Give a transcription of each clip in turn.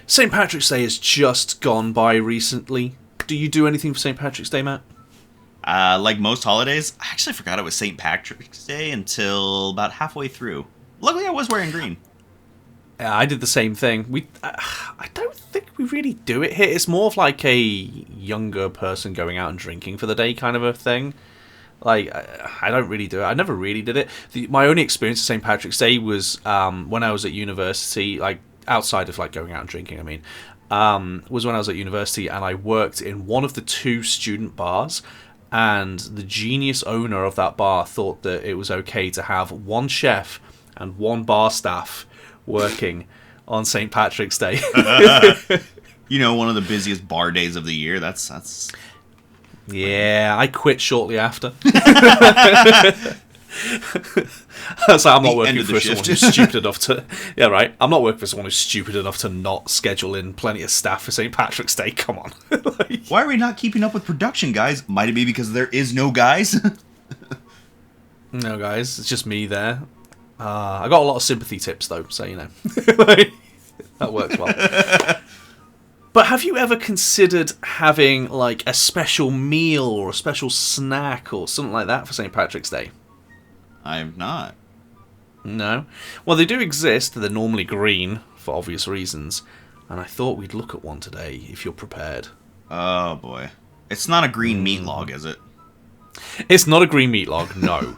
St. Patrick's Day has just gone by recently. Do you do anything for St. Patrick's Day, Matt? Like most holidays, I actually forgot it was St. Patrick's Day until about halfway through. Luckily, I was wearing green. Yeah, I did the same thing. I don't think we really do it here. It's more of like a younger person going out and drinking for the day kind of a thing. Like, I don't really do it. I never really did it. My only experience of St. Patrick's Day was when I was at university, like, outside of, like, going out and drinking, I mean, was when I was at university and I worked in one of the 2 student bars, and the genius owner of that bar thought that it was okay to have 1 chef and 1 bar staff working on St. Patrick's Day. One of the busiest bar days of the year. That's... Yeah, I quit shortly after. So I'm not working for someone who's stupid enough to... Yeah, right. I'm not working for someone who's stupid enough to not schedule in plenty of staff for St. Patrick's Day. Come on. Why are we not keeping up with production, guys? Might it be because there is no guys? No, guys. It's just me there. I got a lot of sympathy tips, though, so, that works well. But have you ever considered having, like, a special meal or a special snack or something like that for St. Patrick's Day? I've not. No? Well, they do exist. They're normally green, for obvious reasons. And I thought we'd look at one today, if you're prepared. Oh, boy. It's not a green meat log, is it? It's not a green meat log, no.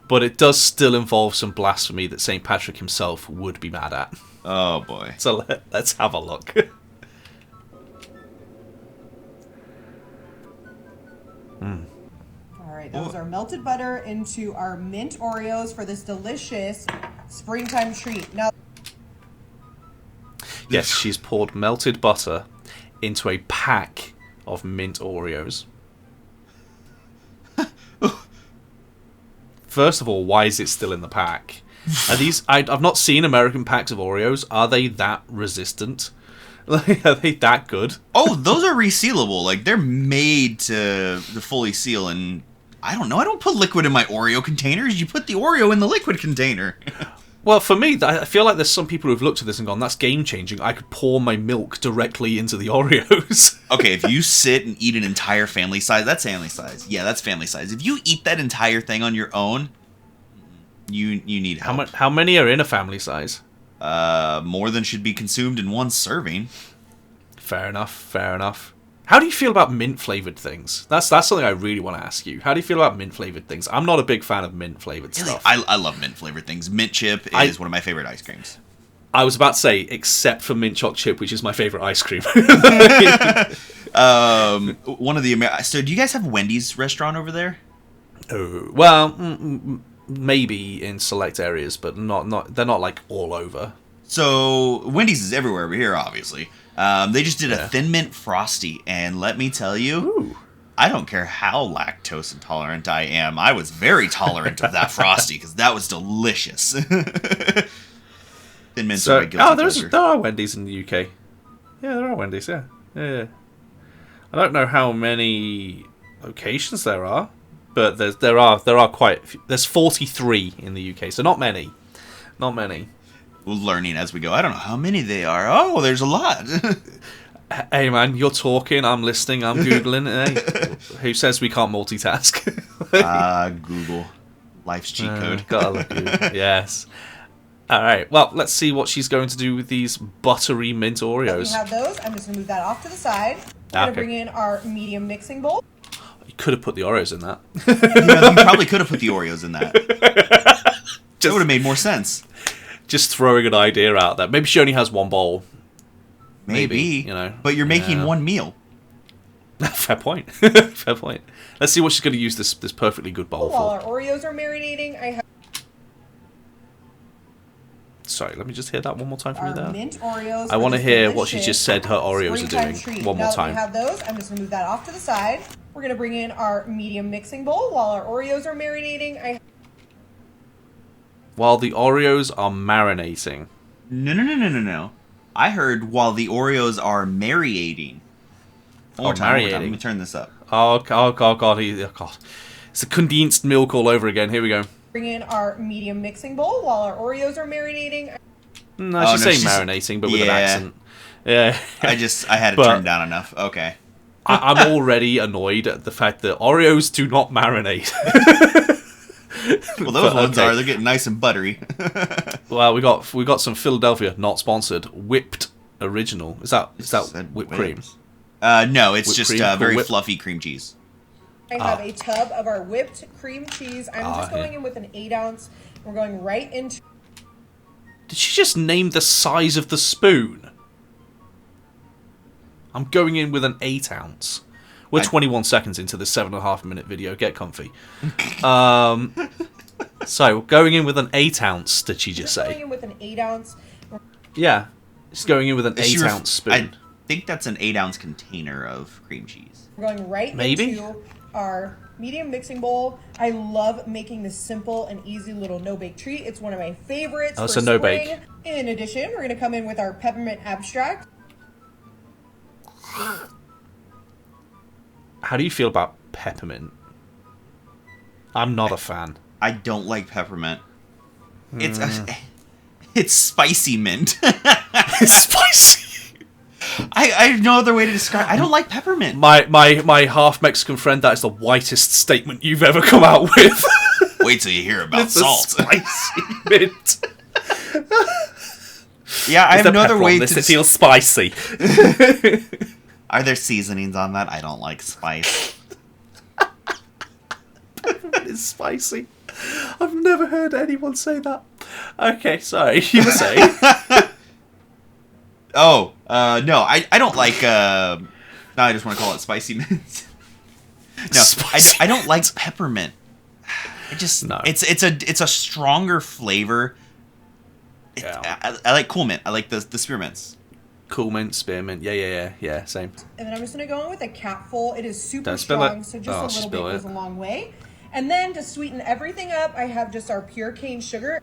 But it does still involve some blasphemy that St. Patrick himself would be mad at. Oh, boy. So let's have a look. Alright, those are melted butter into our mint Oreos for this delicious springtime treat. Now, yes, she's poured melted butter into a pack of mint Oreos. First of all, why is it still in the pack? Are these? I've not seen American packs of Oreos. Are they that resistant? Like, are they that good? Oh, those are resealable. Like, they're made to fully seal. And I don't know. I don't put liquid in my Oreo containers. You put the Oreo in the liquid container. Well, for me, I feel like there's some people who've looked at this and gone, that's game-changing. I could pour my milk directly into the Oreos. Okay, if you sit and eat an entire family size, that's family size. Yeah, that's family size. If you eat that entire thing on your own, you need help. How many are in a family size? More than should be consumed in one serving. Fair enough. How do you feel about mint-flavored things? That's something I really want to ask you. How do you feel about mint-flavored things? I'm not a big fan of mint-flavored stuff. I love mint-flavored things. Mint chip is one of my favorite ice creams. I was about to say, except for mint choc chip, which is my favorite ice cream. One of the so do you guys have Wendy's restaurant over there? Oh, well, maybe in select areas, but not. They're not like all over. So Wendy's is everywhere over here, obviously. They just did a Thin Mint Frosty, and let me tell you, Ooh. I don't care how lactose intolerant I am. I was very tolerant of that Frosty because that was delicious. Thin Mints are my guilty pleasure. There are Wendy's in the UK. Yeah, there are Wendy's. Yeah. I don't know how many locations there are, but there are quite a few. There's 43 in the UK, so not many. We're learning as we go. I don't know how many they are. Oh, there's a lot. Hey man, you're talking, I'm listening, I'm Googling. Hey, who says we can't multitask? Google. Life's cheat code. Gotta love Google. Yes. Alright, well, let's see what she's going to do with these buttery mint Oreos. we have those. I'm just going to move that off to the side. We're going to bring in our medium mixing bowl. You could have put the Oreos in that. Yeah, you probably could have put the Oreos in that. That would have made more sense. Just throwing an idea out there. Maybe she only has one bowl. Maybe, but you're making one meal. Fair point. Fair point. Let's see what she's going to use this perfectly good bowl While for. our Oreos are marinating, I have Sorry, let me just hear that one more time from you there. mint Oreos. I want to hear what she just said her Oreos are doing. Treat. One more now time. That we have those, I'm just going to move that off to the side. We're going to bring in our medium mixing bowl while our Oreos are marinating. While the Oreos are marinating. No. I heard while the Oreos are marinating. One more time. Let me turn this up. Oh God. It's a condensed milk all over again. Here we go. Bring in our medium mixing bowl while our Oreos are marinating. No, Oh, she's no, saying she's- marinating, but with an yeah. accent. Yeah. I had to But- turn down enough. Okay. I'm already annoyed at the fact that Oreos do not marinate. Well, those But, ones okay. are. They're getting nice and buttery. Well, we got some Philadelphia, not sponsored, whipped original. Is that Said whipped cream? whips. No, it's Whipped just cream? Cool very whip. fluffy cream cheese. I have a tub of our whipped cream cheese. I'm just going yeah. in with an 8-ounce. We're going right into Did she just name the size of the spoon? I'm going in with an 8-ounce. We're 21 seconds into this 7.5-minute video. Get comfy. So, going in with an 8-ounce, did she just going say? in with an 8-ounce. Yeah. She's going in with an She ref- 8-ounce spoon. I think that's an 8-ounce container of cream cheese. We're going right Maybe? into our medium mixing bowl. I love making this simple and easy little no-bake treat. It's one of my favorites Oh, for so no spring. bake. In addition, we're going to come in with our peppermint abstract. How do you feel about peppermint? I'm not a fan. I don't like peppermint. Hmm. It's spicy mint. It's spicy. I have no other way to describe. I don't like peppermint. My half Mexican friend, that is the whitest statement you've ever come out with. Wait till you hear about It's a salt. spicy mint. Yeah, I Is have there no other pepper way on to. this? It feels spicy. Are there seasonings on that? I don't like spice. It's spicy. I've never heard anyone say that. Okay, sorry. You were saying? Oh, no, I don't like. No, I just want to call it spicy mint. No, Spicy I don't like peppermint. I just No. it's a stronger flavor. Yeah. I like cool mint. I like the spearmints. Cool mint, spearmint. Yeah. Same. And then I'm just going to go in with a capful. It is super Don't spill strong, it. so just Oh, a little bit spill it. goes a long way. And then to sweeten everything up, I have just our pure cane sugar.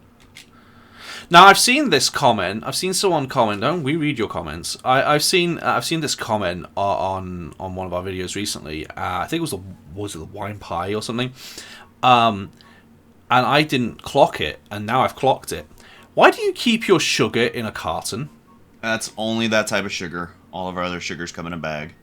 Now I've seen this comment. I've seen someone comment. Don't we read your comments? I've seen this comment on one of our videos recently. I think it was it the wine pie or something. And I didn't clock it, and now I've clocked it. Why do you keep your sugar in a carton? That's only that type of sugar. All of our other sugars come in a bag.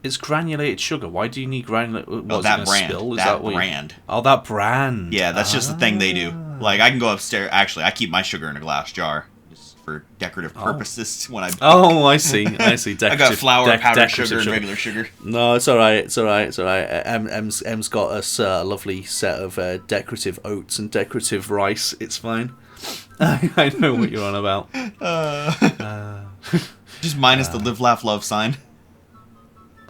It's granulated sugar. Why do you need granulated? Oh, that brand. That brand. Oh, that brand. Yeah, that's just the thing they do. Like, I can go upstairs. Actually, I keep my sugar in a glass jar just for decorative purposes. When I Oh, I see. Decorative, I got flour, powdered decorative sugar, and regular sugar. No, it's all right. Em's got us a lovely set of decorative oats and decorative rice. It's fine. I know what you're on about. Just minus the live, laugh, love sign.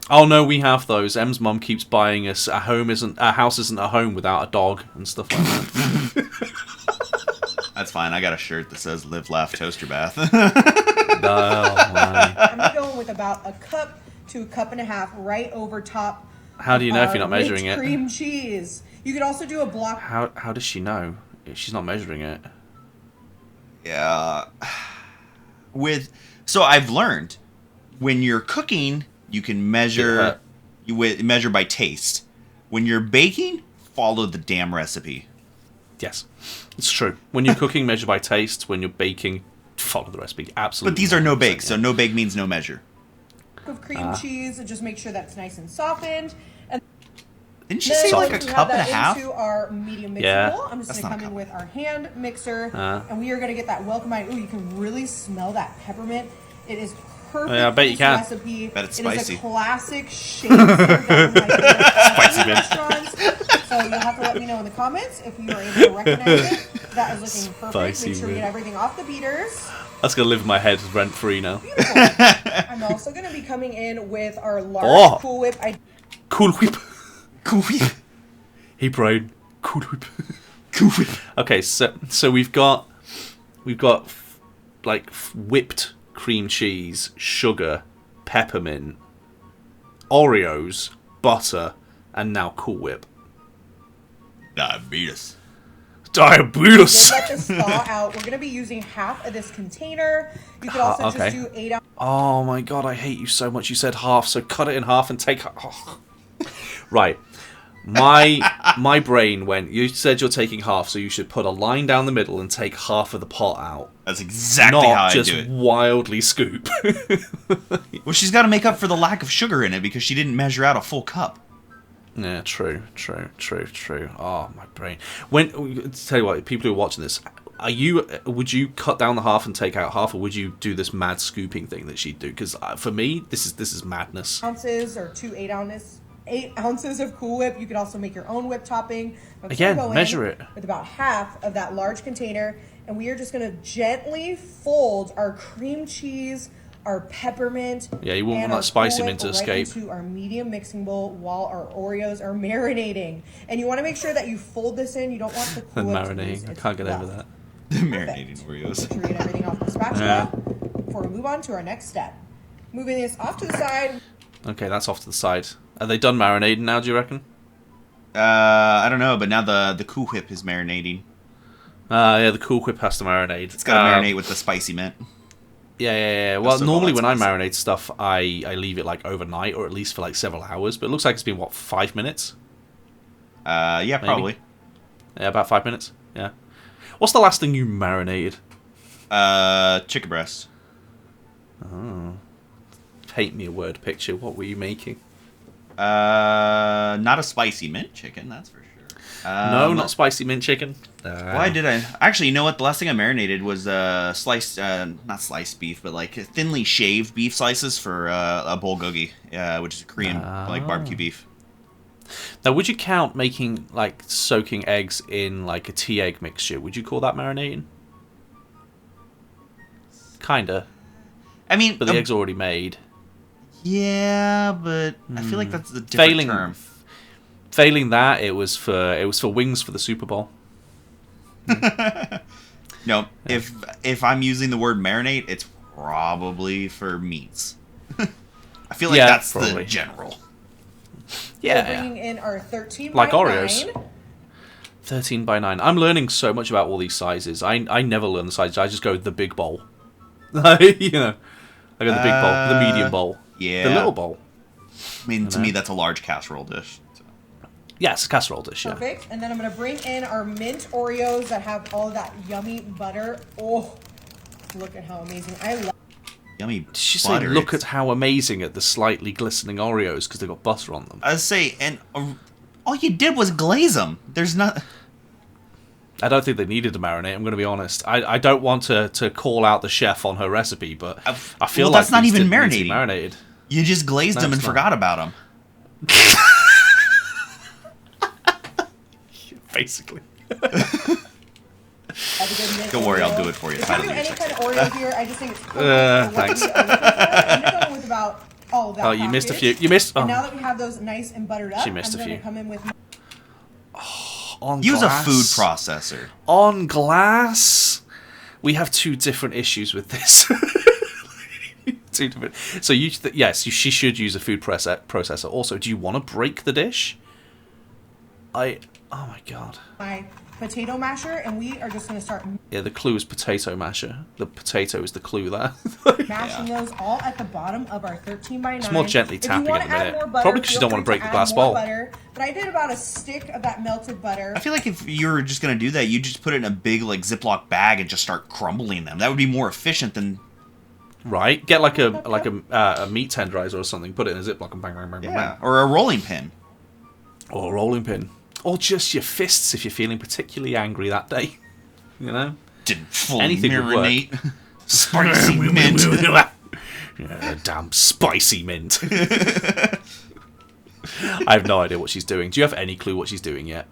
Oh no, we have those. Em's mum keeps buying us a house isn't a home without a dog and stuff like that. That's fine. I got a shirt that says "Live, Laugh, Toast Your Bath." Oh, my. I'm going to go in with about a cup to a cup and a half right over top. How do you know if our you're not measuring whipped it? cream cheese. You could also do a block. How does she know if she's not measuring it? Yeah. So I've learned when you're cooking, you can measure. Measure by taste. When you're baking, follow the damn recipe. Yes, it's true. When you're cooking, measure by taste. When you're baking, follow the recipe. Absolutely. But these are no 100%, bake, so yeah. no bake means no measure. Of cream cheese and just make sure that's nice and softened. And Didn't she then say like a once we cup have and a that half? into our medium mixing Yeah. bowl, I'm just That's going to not come a in cup. with our hand mixer, and we are going to get that welcome. Ooh, you can really smell that peppermint. It is perfect. Yeah, I bet for you this can. Recipe. Bet it's It is spicy. a classic shake. Spicy mint. So you'll have to let me know in the comments if you are able to recognize it. That is looking perfect. Spicy Make sure you mint. get everything off the beaters. That's gonna live in my head rent free now. Beautiful. I'm also going to be coming in with our large Oh. Cool Whip. Cool whip. Cool whip. He prayed. Cool whip. Cool whip. Okay, so we've got like whipped cream cheese, sugar, peppermint, Oreos, butter, and now Cool Whip. Diabetes. Diabetes. Then let this thaw out. We're going to be using half of this container. You could also okay. just do 8 ounces. Oh my god, I hate you so much. You said half, so cut it in half and take. Oh. Right. My brain went, you said you're taking half, so you should put a line down the middle and take half of the pot out. That's exactly how I do it. Not just wildly scoop. Well, she's got to make up for the lack of sugar in it because she didn't measure out a full cup. Yeah, true. Oh, my brain. Tell you what, people who are watching this, would you cut down the half and take out half, or would you do this mad scooping thing that she'd do? Because for me, this is madness. Ounces or 2 8 ounces of Cool Whip. You could also make your own whip topping. Again, measure it. With about half of that large container, and we are just going to gently fold our cream cheese, our peppermint, yeah, you wouldn't and want that our Cool spicy Whip mint to right escape. into our medium mixing bowl while our Oreos are marinating. And you want to make sure that you fold this in. You don't want the Cool Whip to lose Marinating. I its can't get over fluff. that. The marinating Oreos. Make sure we get everything off the spatula before we move on to our next step. Moving this off to the side. Okay, that's off to the side. Are they done marinating now, do you reckon? I don't know, but now the Cool Whip is marinating. Yeah, the Cool Whip has to marinate. It's got to marinate with the spicy mint. Yeah. Well, so normally when I spicy. marinate stuff, I leave it like overnight, or at least for like several hours. But it looks like it's been, what, 5 minutes? Yeah, probably. Yeah, about 5 minutes. Yeah. What's the last thing you marinated? Chicken breast. Paint me a word picture. What were you making? Not a spicy mint chicken, that's for sure. No, not spicy mint chicken. Why did I? Actually, you know what? The last thing I marinated was sliced, not sliced beef, but like thinly shaved beef slices for a bulgogi, which is Korean like barbecue beef. Now, would you count making, like, soaking eggs in, like, a tea egg mixture? Would you call that marinating? Kinda. I mean, But the egg's already made. yeah, but I feel like that's a different term. Failing that, it was for wings for the Super Bowl. No, if I'm using the word marinate, it's probably for meats. I feel like that's probably the general. Yeah, We're bringing in our 13 like by Oreos. 9. 13 by 9. I'm learning so much about all these sizes. I never learn the sizes. I just go the big bowl. You know, I go the big bowl, the medium bowl, Yeah. the little bowl. I mean, to me, that's a large casserole dish. So. Yes, casserole dish. Yeah. Perfect. And then I'm going to bring in our mint Oreos that have all of that yummy butter. Oh, look at how amazing. I love Yummy Did she say, butter. look at how amazing at the slightly glistening Oreos because they've got butter on them? I say, and all you did was glaze them. There's not. I don't think they needed to marinate, I'm going to be honest. I don't want to call out the chef on her recipe, but I feel well, like that's not these even didn't need to be marinating. marinated. You just glazed No, them and it's not. forgot about them. Basically. Don't worry, I'll do it for you. If Title you do your any section. kind of Oreo here, I just think it's cool. Thanks. I'm going with about all of that. Oh, you missed a package. few. You missed. And Oh, now that we have those nice and buttered up, She missed I'm a going few. to come in with on Use glass. a food processor. On glass. We have two different issues with this. Two different. So she should use a food processor. Also, do you want to break the dish? Oh my god. my potato masher, and we are just going to start Yeah, the clue is potato masher. The potato is the clue there. mashing those all at the bottom of our 13 by 9. It's more gently If you tapping wanna at the add minute. more butter, Probably 'cause you feel don't wanna free break to the glass add more bowl. Butter, but I did about a stick of that melted butter. I feel like if you were just gonna do that, you just put it in a big like Ziploc bag and just start crumbling them. That would be more efficient than. Right? Get like a meat tenderizer or something. Put it in a Ziploc and bang, bang, bang, bang, Yeah, bang. or a rolling pin. Or a rolling pin. Or just your fists if you're feeling particularly angry that day. You know? Didn't fully Anything would work. marinate. Spicy mint. Yeah, damn spicy mint. I have no idea what she's doing. Do you have any clue what she's doing yet?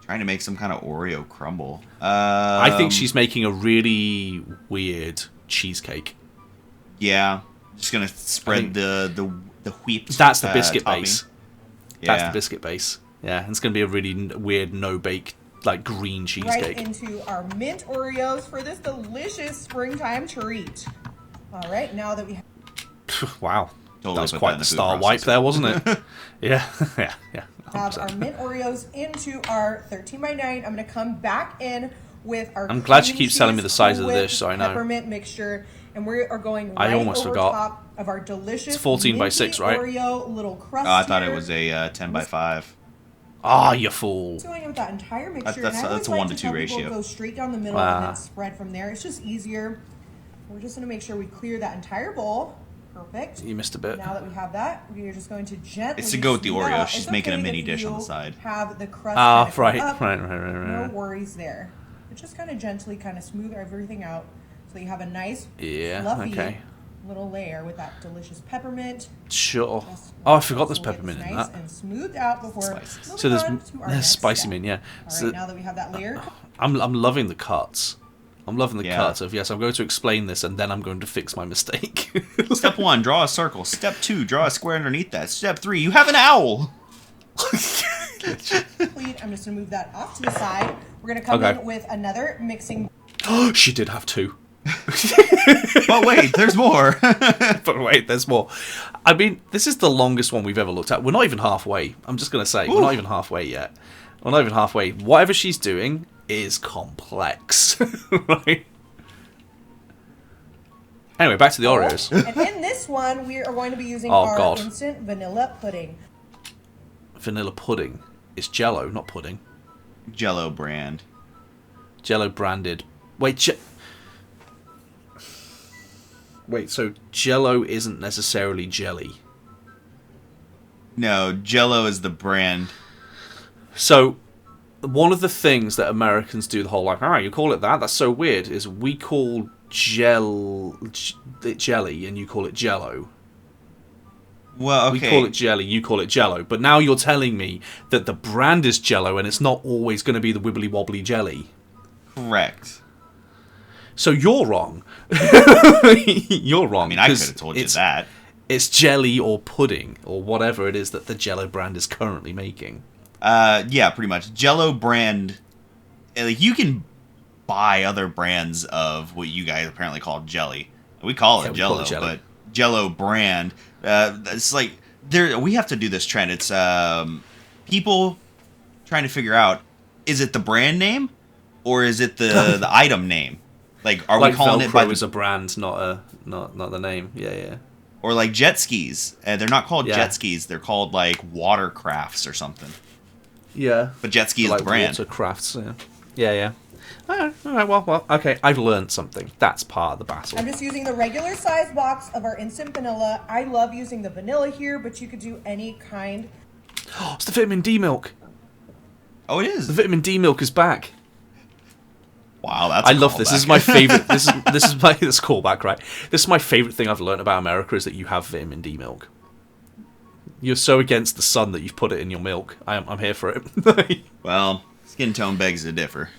Trying to make some kind of Oreo crumble. I think she's making a really weird cheesecake. Yeah, just gonna I spread think- the wheat. That's the biscuit topping. base. Yeah. That's the biscuit base. Yeah, and it's going to be a really weird no-bake, like green Right cheesecake. into our mint Oreos for this delicious springtime treat. All right, now that we Wow. Totally That was put that quite in the the food star wipe processor. there, wasn't it? Yeah. Yeah. have 100%. our mint Oreos into our 13 by 9, I'm going to come back in with our I'm glad she cream keeps telling me cheese the size of the Cool dish, so I Whip know. Peppermint mixture, and we are going I right almost over forgot. top of our delicious It's 14 by minty 6, right? Oreo little crust. Oh, I thought it here. was a 10 by 5. Ah, you fool. Going in with that entire mixture. That's and I always a like 1 to to 2 tell people ratio. go straight down the middle Wow. and then spread from there. It's just easier. We're just going to make sure we clear that entire bowl. Perfect. You missed a bit. Now that we have that, we are just going to gently. It's to go with the smooth out. Oreo. It's She's making a okay mini if dish on the you side. Have the crust Ah, kind of come right, up. right. No worries there. But just kind of gently kind of smooth everything out so that you have a nice, Yeah, fluffy okay. little layer with that delicious peppermint. Sure. Just Oh, I forgot there's so it is peppermint in nice that. and smoothed out before. Spices. moving So on to our there's next spicy step. mint, yeah. All So right, now that we have that layer, I'm loving the cuts. I'm loving the Yeah. cuts of, yes, I'm going to explain this and then I'm going to fix my mistake. Step 1, draw a circle. Step 2, draw a square underneath that. Step 3, you have an owl. complete. I'm just gonna move that off to the side. We're gonna come Okay. in with another mixing. She did have two. But wait, there's more. But wait, there's more. I mean, this is the longest one we've ever looked at. We're not even halfway. I'm just going to say, we're not even halfway yet. We're not even halfway. Whatever she's doing is complex. Right? Anyway, back to the Oreos. And in this one, we are going to be using Oh, our God. instant vanilla pudding. Vanilla pudding. It's Jello, not pudding. Jello brand. Jello branded. Wait, Wait, so Jello isn't necessarily jelly. No, Jello is the brand. So, one of the things that Americans do, the whole like, you call it that? That's so weird, is we call jelly and you call it Jello. Well, okay. We call it jelly, you call it Jello. But now you're telling me that the brand is Jello and it's not always going to be the wibbly wobbly jelly. Correct. So you're wrong. You're wrong. I mean, I could 'cause have told you it's- that. It's jelly or pudding or whatever it is that the Jello brand is currently making. Yeah, pretty much. Jello brand. Like, you can buy other brands of what you guys apparently call jelly. We call it we Jello, call it jelly. but Jello brand. It's like we have to do this trend. It's people trying to figure out, is it the brand name or is it the item name? Like, are Like we calling Velcro it by is a brand, not the name. Yeah, yeah. or like jet skis? And they're not called Yeah. jet skis. They're called like watercrafts or something. Yeah. But jet ski is Like the brand. Watercrafts, yeah. Yeah, yeah. All right, well, okay. I've learned something. That's part of the battle. I'm just using the regular size box of our instant vanilla. I love using the vanilla here, but you could do any kind. It's the vitamin D milk. Oh, it is. The vitamin D milk is back. Wow, that's. I a love this. This is callback. my favorite. This is my this callback, right? This is my favorite thing I've learned about America is that you have vitamin D milk. You're so against the sun that you've put it in your milk. I'm here for it. Well, skin tone begs to differ.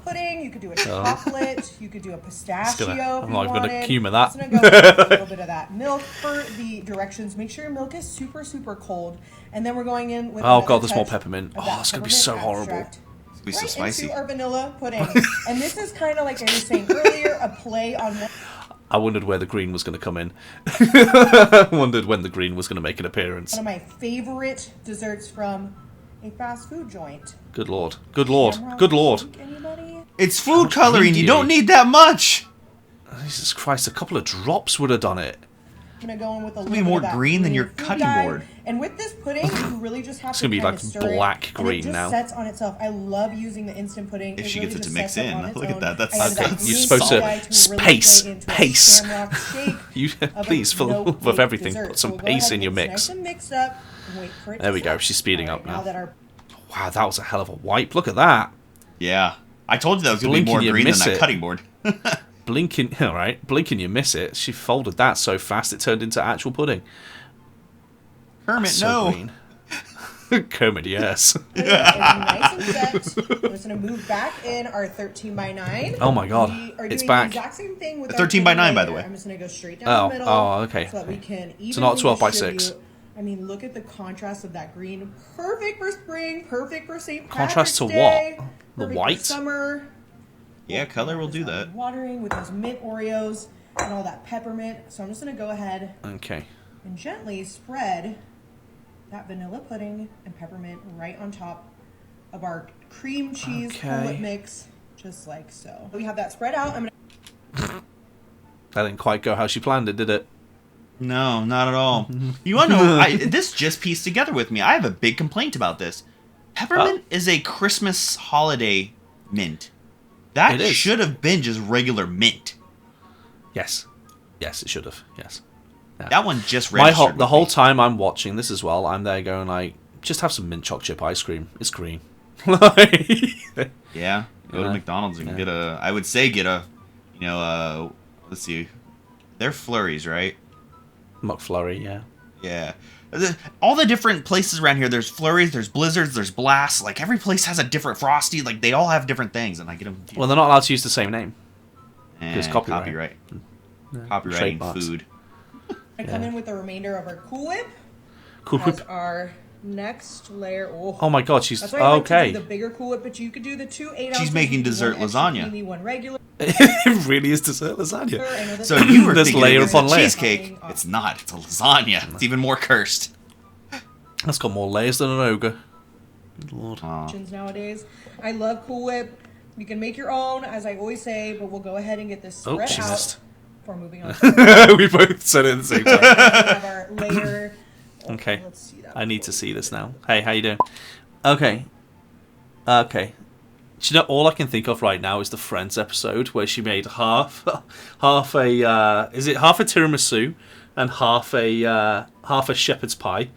Pudding, you could do a chocolate, you could do a pistachio. I'm not gonna wanted. humour that. Just gonna go with a little bit of that milk for the directions. Make sure your milk is super, super cold, and then we're going in with. Oh, another God, there's more touch peppermint. of Oh, that it's gonna be peppermint so horrible. abstract It's gonna be so right spicy. into our vanilla pudding, and this is kind of like I was saying earlier, a play on. I wondered where the green was going to come in. I wondered when the green was going to make an appearance. One of my favorite desserts from a fast food joint. Good lord. Good lord. Shamrock Good lord. cake, anybody? It's food much coloring. do You you don't need? need that much. Jesus Christ, a couple of drops would have done it. I'm gonna go in with a be little bit more of that green than your food cutting dye. board. And with this pudding, you really just have It's to gonna be kind like of stir black it, green and it just now. sets on itself. I love using the instant pudding. If It she really gets it just to mix sets up in. on its Look at own. that. That's I added Okay, that you're green supposed to salt dye really pace, play into a pace. shamrock shake You of a please, for the no love of cake everything, dessert. put So some we'll go pace ahead in your and it's mix. Nice and mixed up. And wait for it There to we go, set. she's speeding All up right, now. that our Wow, that was a hell of a wipe. Look at that. Yeah, I told you that was gonna be Blink more and you green than miss that it. cutting board. Blinking, all right, blinking you miss it. She folded that so fast it turned into actual pudding. Kermit, So no. green. Kermit, yes. pudding is nice and set. I'm just gonna move back in our 13 by 9. Oh my God, We are it's doing back. the exact same thing with 13 our by pudding 9, by right the there. way. I'm just gonna go straight down the middle. okay. So that we can evenly So not 12 by 6. distribute. I mean, look at the contrast of that green. Perfect for spring. Perfect for St. Contrast to Patrick's Day, what? The perfect for white? Summer. Yeah, color will do that. Watering with those mint Oreos and all that peppermint. So I'm just gonna go ahead Okay. and gently spread that vanilla pudding and peppermint right on top of our cream cheese Okay. pullet mix, just like so. We have that spread out. I'm gonna That didn't quite go how she planned it, did it? No, not at all. You want to know? This just pieced together with me. I have a big complaint about this. Peppermint is a Christmas holiday mint. That It is. should have been just regular mint. Yes. Yes, it should have. Yes. Yeah. That one just My registered. the with whole me. time I'm watching this as well, I'm there going like, just have some mint choc chip ice cream. It's green. Like, Yeah, go to Yeah. McDonald's and Yeah. get a. I would say get a. Let's see. They're flurries, right? McFlurry, yeah. Yeah. All the different places around here, there's flurries, there's blizzards, there's blasts. Like every place has a different frosty. Like they all have different things, and I get them. Well, they're not allowed to use the same name. and copyright. Copyrighting Trademarks. food. I come in with the remainder of our Cool Whip Cool as Whip. our next layer. Oh my god, she's That's why I like to okay. do the bigger Cool Whip, but you could do the 2 8-ounces. She's making You can do dessert one extra lasagna. creamy, one regular. It really is dessert lasagna. I know So that's- you were There's thinking layer it was upon a layer. cheesecake. It's not. It's a lasagna. It's even more cursed. That's got more layers than an ogre. Good lord. Aw. options nowadays. I love Cool Whip. You can make your own, as I always say, but we'll go ahead and get this Oh, spread she out missed. before moving on. We both said it at the same time. We have our layer. Okay. Let's see that. I need to see this now. Hey, how you doing? Okay. Okay. Do you know, all I can think of right now is the Friends episode where she made half a is it half a tiramisu and half a shepherd's pie.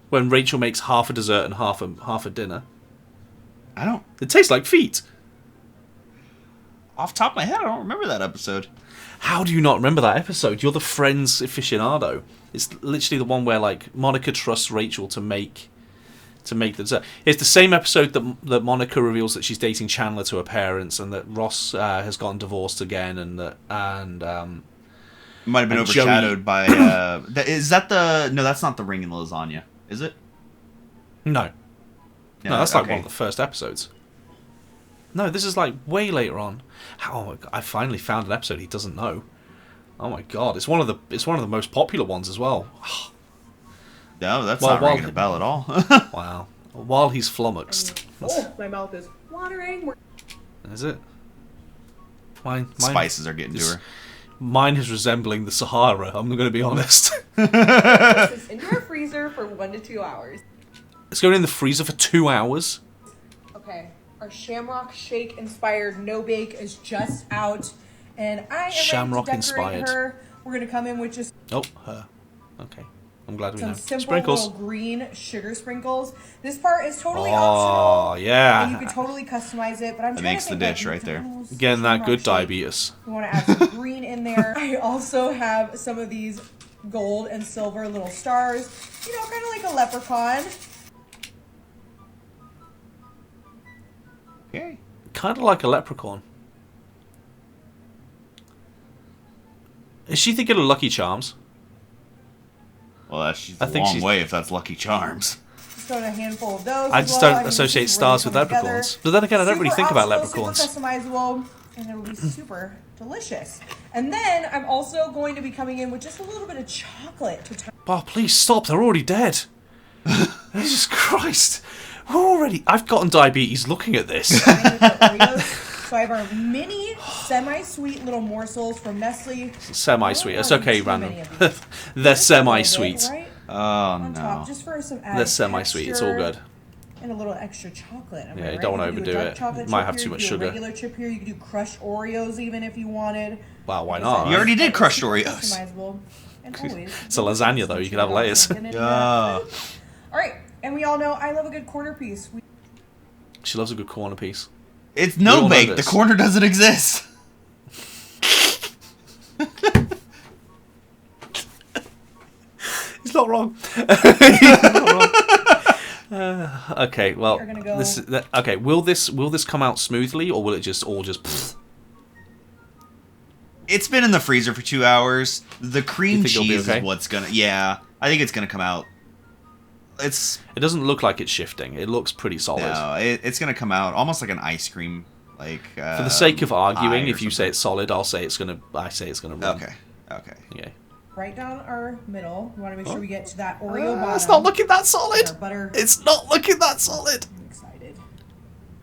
When Rachel makes half a dessert and half a dinner. I don't. It tastes like feet. Off the top of my head, I don't remember that episode. How do you not remember that episode? You're the Friends aficionado. It's literally the one where like Monica trusts Rachel to make the dessert. It's the same episode that Monica reveals that she's dating Chandler to her parents, and that Ross has gotten divorced again, and It might have been And Joey- overshadowed by. Is that the? No, that's not the ring in the lasagna. Is it? no, that's like okay. one of the first episodes. No, this is like way later on. Oh my god! I finally found an episode he doesn't know. Oh my god! It's one of the most popular ones as well. No, that's Well, not ringing a bell at all. Wow! While he's flummoxed, Oh, my mouth is watering. is it? Mine Spices are getting to is- her. Mine is resembling the Sahara. I'm going to be honest. This is into our freezer for 1 to 2 hours. It's going in the freezer for 2 hours. Okay, our Shamrock Shake inspired no bake is just out, and I am Shamrock ready to decorate inspired. her. We're gonna come in with just Oh, her. Okay. I'm glad we some know. simple Sprinkles. little green sugar sprinkles. This part is totally Oh, optional, and you yeah. can totally customize it. But I'm That trying makes to the think, dish like, right there. McDonald's Getting that Shamrock good Shake. diabetes. We want to add some green in there. I also have some of these gold and silver little stars. You know, kind of like a leprechaun. Okay. Kind of like a leprechaun. Is she thinking of Lucky Charms? Well, she's I a think long she's- way if that's Lucky Charms. Just got a handful of those. I as just well. don't mean, associate this is stars with coming together. leprechauns. But then again, I don't really Super think about optional, leprechauns. Super customizable, and it'll be super delicious. And then I'm also going to be coming in with just a little bit of chocolate to top Oh, please stop. They're already dead. Jesus Christ. We're already... I've gotten diabetes looking at this. it with the Oreos. So I have our mini semi-sweet little morsels from Nestle. Semi-sweet. I It's don't wanna okay, do too many random. of these. They're Just a little bit, semi-sweet. right? Oh On no. top, just for some added They're semi-sweet. It's all texture. good. And a little extra chocolate. Am I Yeah, you right? don't wanna could do a overdo dark it. chocolate Might chip have here, too you much could do sugar. A regular chip here. You could do crushed Oreos even if you wanted. Wow, why Like I said, not? You already did crushed super Oreos. Customizable. And always. It's a lasagna, though. You can have layers. Yeah. All right, and we all know I love a good corner piece. She loves a good corner piece. It's We no all know bake. The this. corner doesn't exist. He's not wrong. He's not wrong. Okay, well, We're gonna go- okay. Will this come out smoothly, or will it just all just? Pfft? It's been in the freezer for 2 hours. The cream You think it'll be cheese okay? is what's gonna. Yeah, I think it's gonna come out. It's It doesn't look like it's shifting. It looks pretty solid. no, it's gonna come out almost like an ice cream. Like For the sake of arguing, pie or if you say it's solid, I say it's gonna run. Okay. Okay. Okay. Right down our middle. We want to make sure we get to that Oreo bottom. It's not looking that solid. Our butter. It's not looking that solid. I'm excited.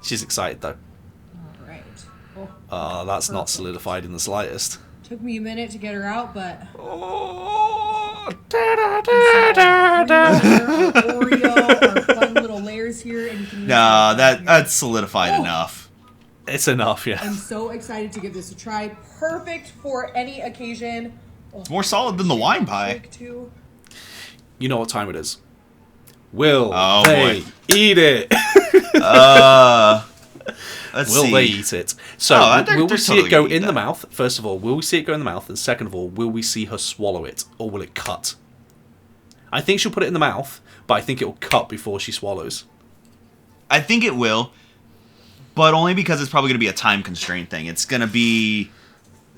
She's excited though. All right. Oh, That's not solidified in the slightest. Took me a minute to get her out, but Oh, our Oreo, our fun little layers here, and you can. No, that's solidified Oh. enough. It's enough, yeah. I'm so excited to give this a try. Perfect for any occasion. Oh, It's more solid than the wine pie. shake too. You know what time it is. Will Oh, they boy. eat it? Let's Will see. they eat it? So, Oh, they're- will we they're see totally it go gonna eat in the that. mouth? First of all, will we see it go in the mouth? And second of all, will we see her swallow it? Or will it cut? I think she'll put it in the mouth, but I think it will cut before she swallows. I think it will, but only because it's probably going to be a time constraint thing. It's going to be...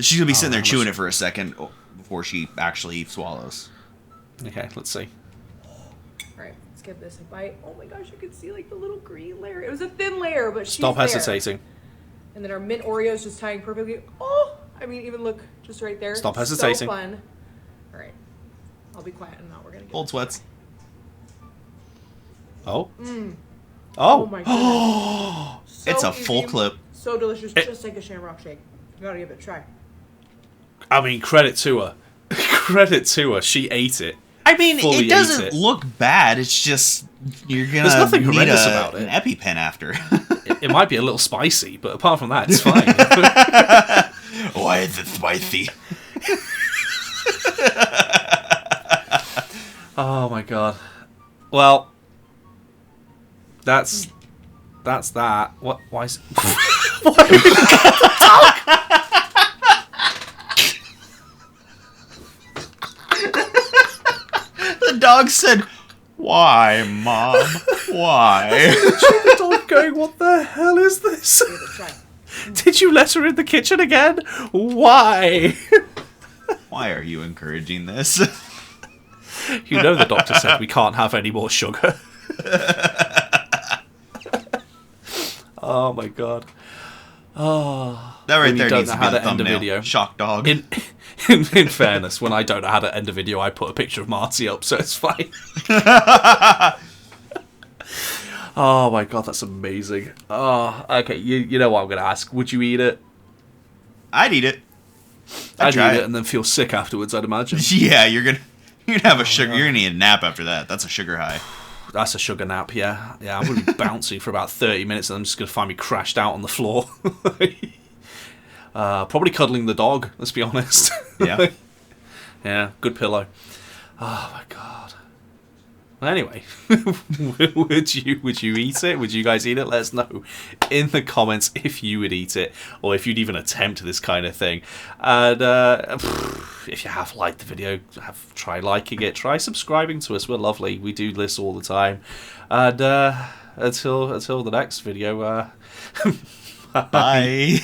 She's going to be sitting there how chewing much- it for a second before she actually swallows. Okay, let's see. Alright, let's give this a bite. Oh my gosh, you can see like the little green layer. It was a thin layer, but she's Stop there. hesitating. And then our mint Oreos just tying perfectly. Oh, I mean, even look just right there. Stop So hesitating. fun. All right, I'll be quiet and now we're gonna get Cold sweats. Oh. Oh Oh. my goodness. So It's a full easy, clip. So delicious, It- just like a Shamrock Shake. You gotta give it a try. I mean, credit to her. Credit to her. She ate it. I mean, Fully it ate doesn't it. look bad. It's just you're gonna There's nothing need horrendous about an it. EpiPen after. It might be a little spicy, but apart from that, it's fine. Why is it spicy? Oh my god. Well, that's that. What? Why is? The dog said, "Why, Mom? Why?" The dog going, what the hell is this? Give it a try. Did you let her in the kitchen again? Why? Why are you encouraging this? You know the doctor said we can't have any more sugar. Oh my god. Oh. That right When you there don't needs know to be how the to end a thumbnail. video. Shock dog. In fairness, when I don't know how to end a video, I put a picture of Marty up, so it's fine. Oh my god, that's amazing. Oh, okay, you know what I'm going to ask. Would you eat it? I'd eat it. I'd try eat it and then feel sick afterwards, I'd imagine. Yeah, you're gonna have a sugar. You're gonna need a nap after that. That's a sugar high. That's a sugar nap, yeah. Yeah, I'm going to be bouncing for about 30 minutes and I'm just going to find me crashed out on the floor. Probably cuddling the dog, let's be honest. Yeah. Yeah, good pillow. Oh my god. Well, anyway, would you eat it? Would you guys eat it? Let us know in the comments if you would eat it or if you'd even attempt this kind of thing. And if you have liked the video, try liking it, try subscribing to us. We're lovely. We do this all the time. And until the next video, Bye.